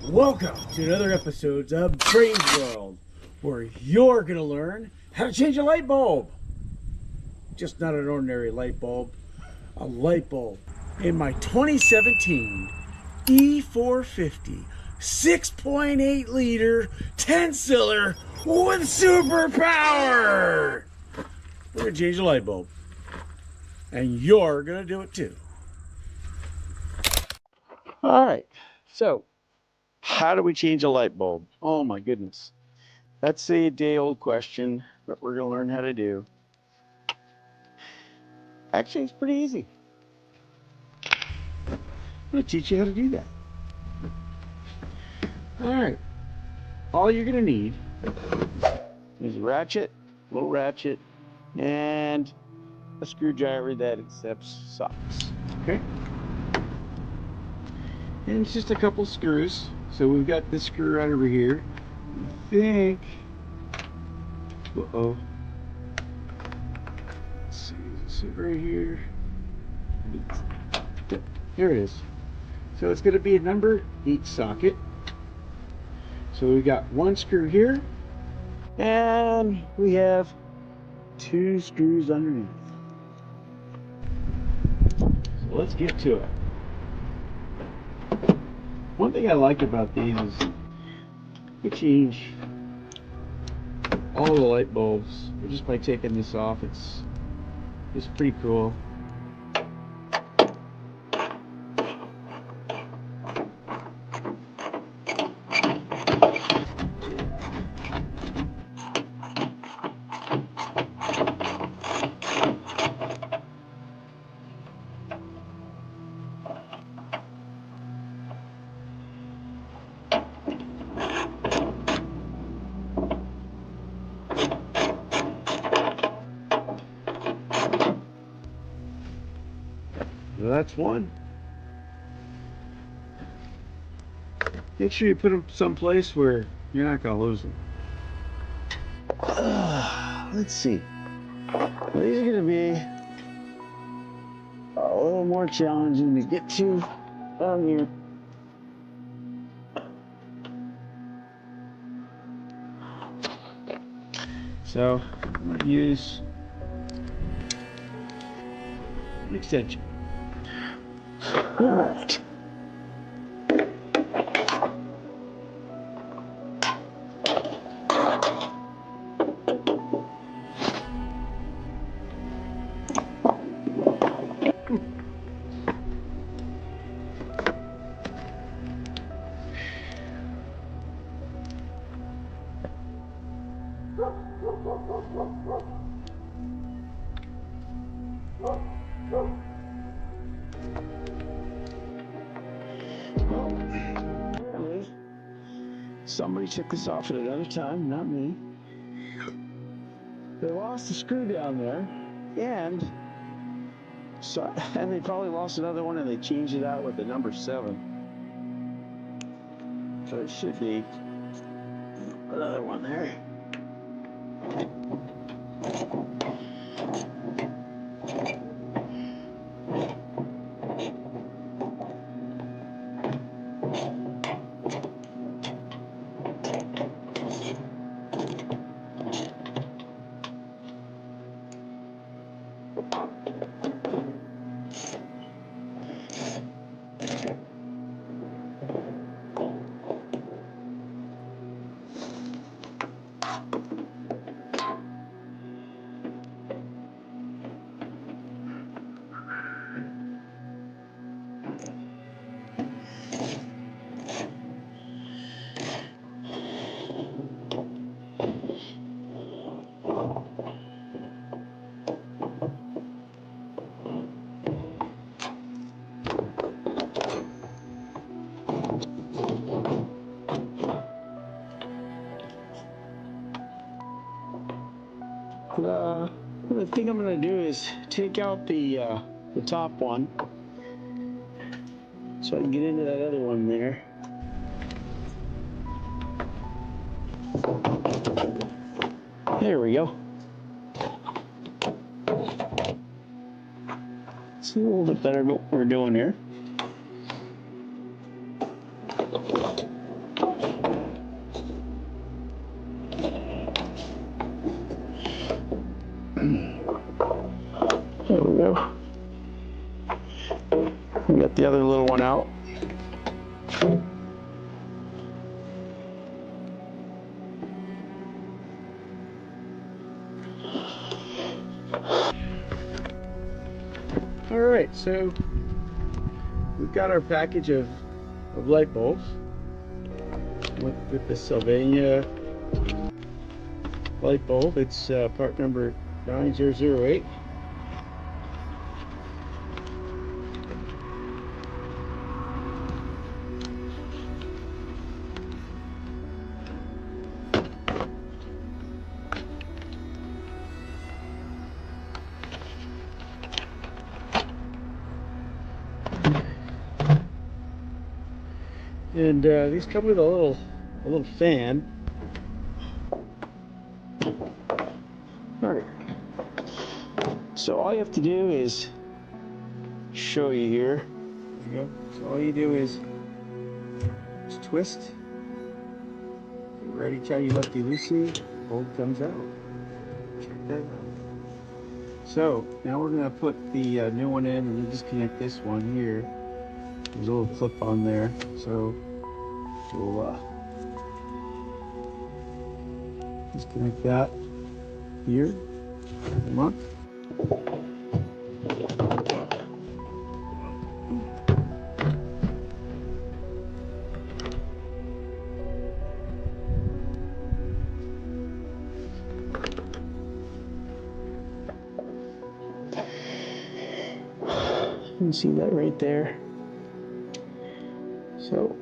Welcome to another episode of Brains World, where you're going to learn how to change a light bulb. Just not an ordinary light bulb, a light bulb. In my 2017 E450 6.8 liter 10-cylinder with superpower. We're going to change a light bulb. And you're going to do it too. All right, so how do we change a light bulb? Oh my goodness. That's a day-old question, but we're going to learn how to do. Actually, it's pretty easy. I'm going to teach you how to do that. All right. All you're going to need is a ratchet, little ratchet, and a screwdriver that accepts socks. Okay? And it's just a couple screws. So we've got this screw right over here. I think. Uh-oh. Let's see. Is it right here? Here it is. So it's going to be a number each socket. So we've got one screw here. And we have two screws underneath. So let's get to it. One thing I like about these is you change all the light bulbs just by taking this off. It's pretty cool. So that's one. Make sure you put them someplace where you're not going to lose them. Let's see. These are going to be a little more challenging to get to down here. So I'm going to use an extension. All right. Somebody took this off at another time, not me. They lost the screw down there, and they probably lost another one, and they changed it out with the number 7. So it should be another one there. The thing I'm going to do is take out the top one so I can get into that other one there. There we go. See a little bit better what we're doing here. take the other little one out. All right, so we've got our package of light bulbs with the Sylvania light bulb. It's part number 9008. And these come with a little fan. All right. So all you have to do is show you here. There you go. So all you do is just twist. Ready, tighty, lefty, loosey. Bulb comes out. Check that out. So now we're gonna put the new one in, and we'll disconnect this one here. There's a little clip on there, so we'll disconnect that here. Come on. You can see that right there. So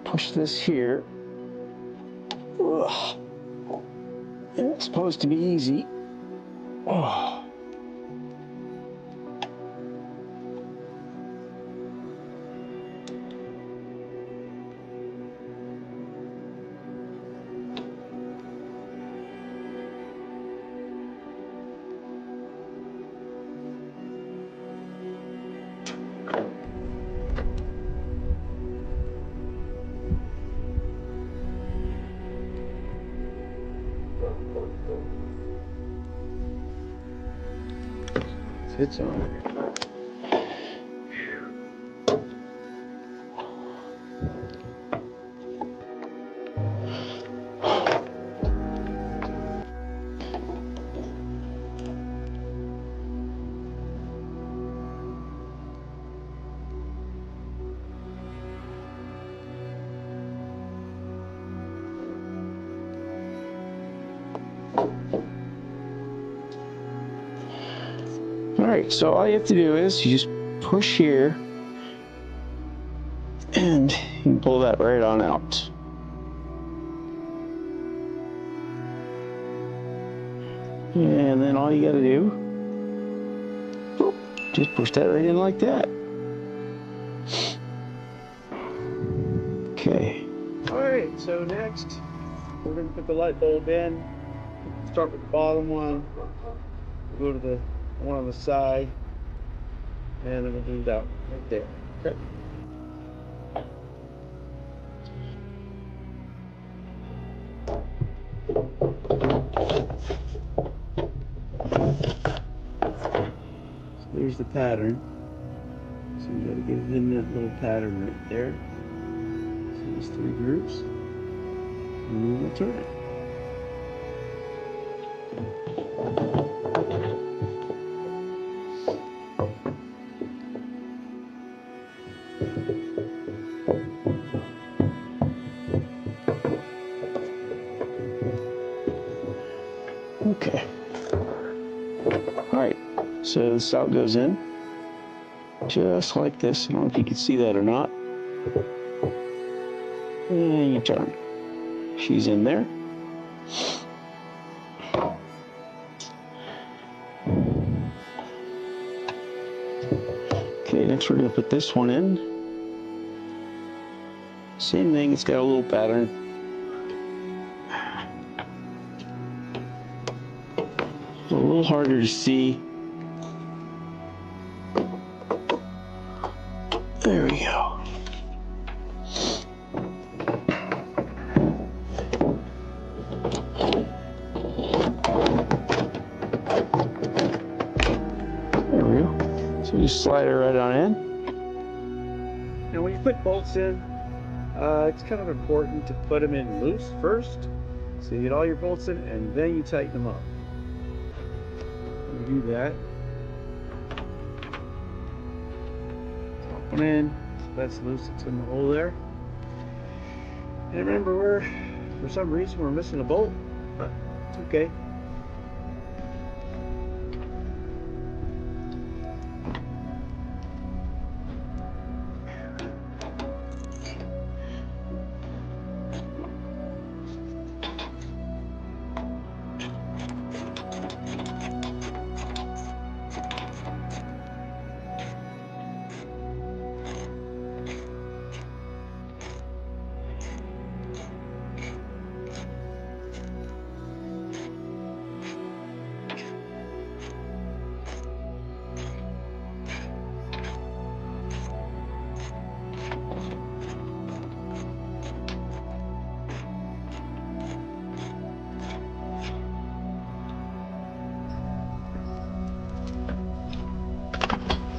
push this here. Ugh. And it's supposed to be easy. Oh. It's on. Alright, so all you have to do is you just push here and you can pull that right on out. And then all you gotta do, just push that right in like that. Okay. Alright, so next we're gonna put the light bulb in. Start with the bottom one, go to the one on the side, and then we'll do that right there. Okay. So there's the pattern. So you gotta get it in that little pattern right there. So there's 3 groups, and then we'll turn it. Okay. Alright, so the spout goes in just like this. I don't know if you can see that or not. And you turn. She's in there. Okay, next we're going to put this one in. Same thing, it's got a little pattern. A little harder to see. There we go. Just slide it right on in. And when you put bolts in, it's kind of important to put them in loose first. So you get all your bolts in and then you tighten them up. You do that. Top one in, so that's loose, it's in the hole there. And remember, for some reason we're missing a bolt, but it's okay.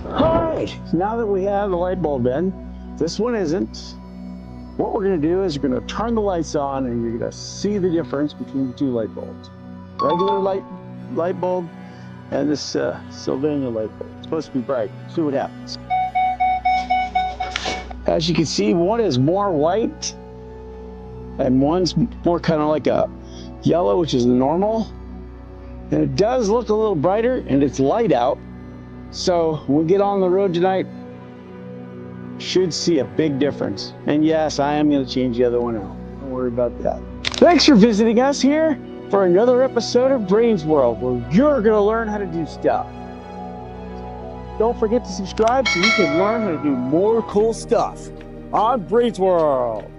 Alright, now that we have the light bulb in, this one isn't. What we're going to do is we're going to turn the lights on and you're going to see the difference between the two light bulbs. Regular light bulb and this Sylvania light bulb. It's supposed to be bright. See what happens. As you can see, one is more white and one's more kind of like a yellow, which is the normal. And it does look a little brighter and it's light out. So when we get on the road tonight, should see a big difference. And yes, I am going to change the other one out. Don't worry about that. Thanks for visiting us here for another episode of Brains World, where you're going to learn how to do stuff. Don't forget to subscribe so you can learn how to do more cool stuff on Brains World.